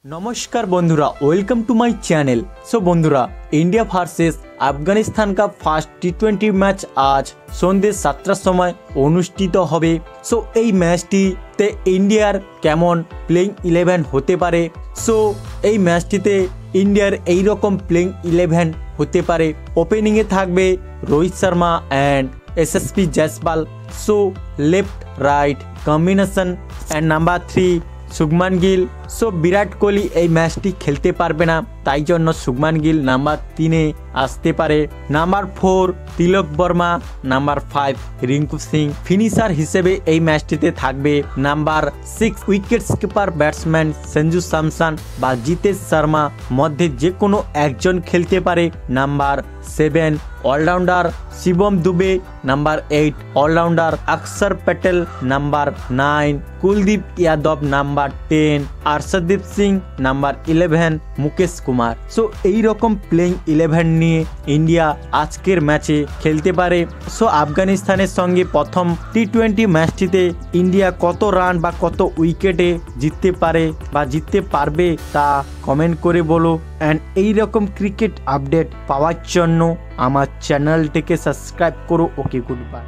नमस्कार बंधुरा welcome to my channel. सो बंधुरा इंडिया भार्सेस आफगानिस्तान का फार्स्ट टी20 मैच आज सन्धे 7टार समय अनुष्ठित होबे। सो এই ম্যাচটিতে ইন্ডিয়ার কেমন প্লেইং 11 হতে পারে। সো এই ম্যাচটিতে ইন্ডিয়ার এই রকম প্লেইং 11 হতে পারে। ওপেনিংয়ে থাকবে রোহিত শর্মা এন্ড এসএসপি Jaiswal. So left right combination and number 3 Shubman Gill. So Virat Kohli এই ম্যাচটি খেলতে পারবে না, তাই জন্য শুভমান গিল নাম্বার 3-এ আসতে পারে। Number 4 Tilak Varma, number 5 Rinku Singh. Finisher হিসেবে এই ম্যাচটিতে থাকবে number 6 wicket keeper batsman Sanju Samson বা জিতেশ শর্মা মধ্যে যে কোনো একজন খেলতে পারে। Number 7 allrounder Shivam Dube, number 8 allrounder Axar Patel, number 9 Kuldeep Yadav, number 10 Arshdeep Singh, number 11 Mukesh Kumar. So এই রকম প্লেইং 11 নিয়ে ইন্ডিয়া আজকের ম্যাচে খেলতে পারে। সো আফগানিস্তানের সঙ্গে প্রথম টি20 ম্যাচটিতে ইন্ডিয়া কত রান বা কত উইকেটে জিততে পারে বা জিততে পারবে তা কমেন্ট করে বলো। অ্যান্ড এই রকম ক্রিকেট আপডেট পাওয়ার জন্য আমার চ্যানেলটিকে সাবস্ক্রাইব করো। ওকে, গুড বাই।